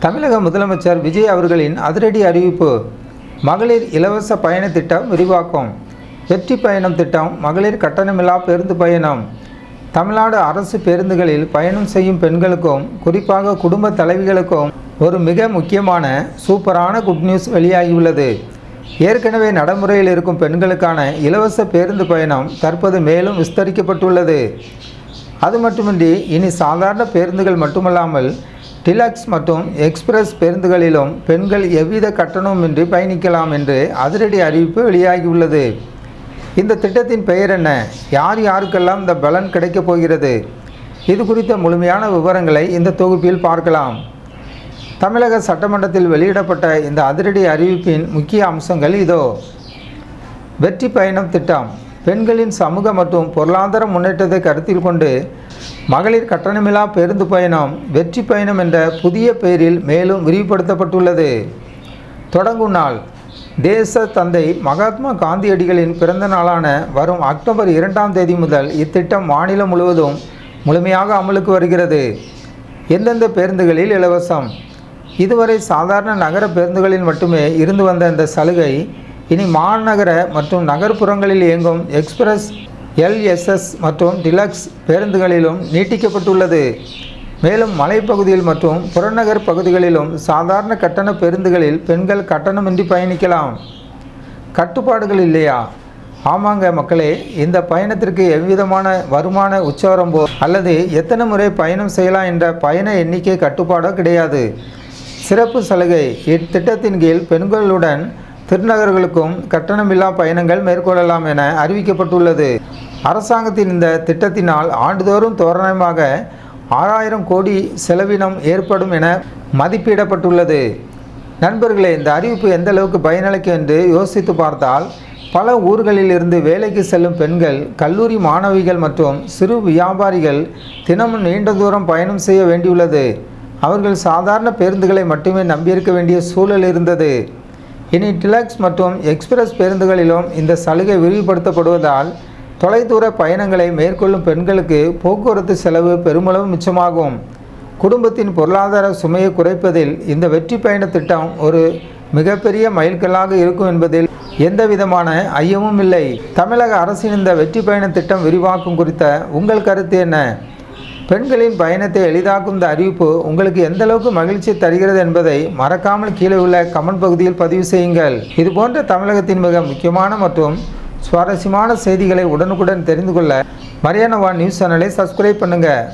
தமிழக முதலமைச்சர் விஜய் அவர்களின் அதிரடி அறிவிப்பு. மகளிர் இலவச பயண திட்டம் விரிவாக்கம். வெற்றி பயணம் திட்டம் மகளிர் கட்டணமில்லா பேருந்து பயணம். தமிழ்நாடு அரசு பேருந்துகளில் பயணம் செய்யும் பெண்களுக்கும் குறிப்பாக குடும்ப தலைவிகளுக்கும் ஒரு மிக முக்கியமான சூப்பரான குட் நியூஸ் வெளியாகியுள்ளது. ஏற்கனவே நடைமுறையில் இருக்கும் பெண்களுக்கான இலவச பேருந்து பயணம் தற்போது மேலும் விஸ்தரிக்கப்பட்டுள்ளது. அது மட்டுமின்றி இனி சாதாரண பேருந்துகள் மட்டுமல்லாமல் டிலக்ஸ் மற்றும் எக்ஸ்பிரஸ் பேருந்துகளிலும் பெண்கள் எவ்வித கட்டணமின்றி பயணிக்கலாம் என்று அதிரடி அறிவிப்பு வெளியாகியுள்ளது. இந்த திட்டத்தின் பெயர் என்ன? யாருக்கெல்லாம் இந்த பலன் கிடைக்கப் போகிறது? இது குறித்த முழுமையான விவரங்களை இந்த தொகுப்பில் பார்க்கலாம். தமிழக சட்டமன்றத்தில் வெளியிடப்பட்ட இந்த அதிரடி அறிவிப்பின் முக்கிய அம்சங்கள் இதோ. வெற்றி பயணம் திட்டம் பெண்களின் சமூக மற்றும் பொருளாதார முன்னேற்றத்தை கருத்தில் கொண்டு மகளிர் கட்டணமில்லா பேருந்து பயணம் வெற்றி பயணம் என்ற புதிய பெயரில் மேலும் விரிவுபடுத்தப்பட்டுள்ளது. தொடங்கும் நாள் தேச தந்தை மகாத்மா காந்தியடிகளின் பிறந்த நாளான வரும் அக்டோபர் 2ஆம் தேதி முதல் இத்திட்டம் மாநிலம் முழுவதும் முழுமையாக அமலுக்கு வருகிறது. எந்தெந்த பேருந்துகளில் இலவசம்? இதுவரை சாதாரண நகர பேருந்துகளில் மட்டுமே இருந்து வந்த இந்த சலுகை இனி மாநகர மற்றும் நகர்ப்புறங்களில் இயங்கும் எக்ஸ்பிரஸ், எல்எஸ்எஸ் மற்றும் டிலக்ஸ் பேருந்துகளிலும் நீட்டிக்கப்பட்டுள்ளது. மேலும் மலைப்பகுதியில் மற்றும் புறநகர் பகுதிகளிலும் சாதாரண கட்டண பேருந்துகளில் பெண்கள் கட்டணமின்றி பயணிக்கலாம். கட்டுப்பாடுகள் இல்லையா? ஆமாங்க மக்களே, இந்த பயணத்திற்கு எவ்விதமான வருமான உச்சவரம்போ அல்லது எத்தனை முறை பயணம் செய்யலாம் என்ற பயண எண்ணிக்கை கட்டுப்பாடோ கிடையாது. சிறப்பு சலுகை இத்திட்டத்தின் கீழ் பெண்களுடன் திருநகர்களுக்கும் கட்டணமில்லா பயணங்கள் மேற்கொள்ளலாம் என அறிவிக்கப்பட்டுள்ளது. அரசாங்கத்தின் இந்த திட்டத்தினால் ஆண்டுதோறும் தோராயமாக 6000 கோடி செலவினம் ஏற்படும் என மதிப்பிடப்பட்டுள்ளது. நண்பர்களே, இந்த அறிவிப்பு எந்த அளவுக்கு பயனளிக்கும் என்று யோசித்து பார்த்தால், பல ஊர்களில் இருந்து வேலைக்கு செல்லும் பெண்கள், கல்லூரி மாணவிகள் மற்றும் சிறு வியாபாரிகள் தினமும் நீண்ட தூரம் பயணம் செய்ய வேண்டியுள்ளது. அவர்கள் சாதாரண பேருந்துகளை மட்டுமே நம்பியிருக்க வேண்டிய சூழல் இருந்தது. இனி டிலக்ஸ் மற்றும் எக்ஸ்பிரஸ் பேருந்துகளிலும் இந்த சலுகை விரிவுபடுத்தப்படுவதால் தொலைதூர பயணங்களை மேற்கொள்ளும் பெண்களுக்கு போக்குவரத்து செலவு பெருமளவு மிச்சமாகும். குடும்பத்தின் பொருளாதார சுமையை குறைப்பதில் இந்த வெற்றி பயண திட்டம் ஒரு மிகப்பெரிய மைல்கல்லாக இருக்கும் என்பதில் எந்த விதமான ஐயமும் இல்லை. தமிழக அரசின் இந்த வெற்றி பயண திட்டம் விரிவாக்கம் குறித்த உங்கள் கருத்து என்ன? பெண்களின் பயணத்தை எளிதாக்கும் இந்த அறிவிப்பு உங்களுக்கு எந்த அளவுக்கு மகிழ்ச்சி தருகிறது என்பதை மறக்காமல் கீழே உள்ள கமெண்ட் பகுதியில் பதிவு செய்யுங்கள். இதுபோன்ற தமிழகத்தின் மிக முக்கியமான மற்றும் சுவாரஸ்யமான செய்திகளை உடனுக்குடன் தெரிந்து கொள்ள மரியானா ஒன் நியூஸ் சேனலை சப்ஸ்கிரைப் பண்ணுங்கள்.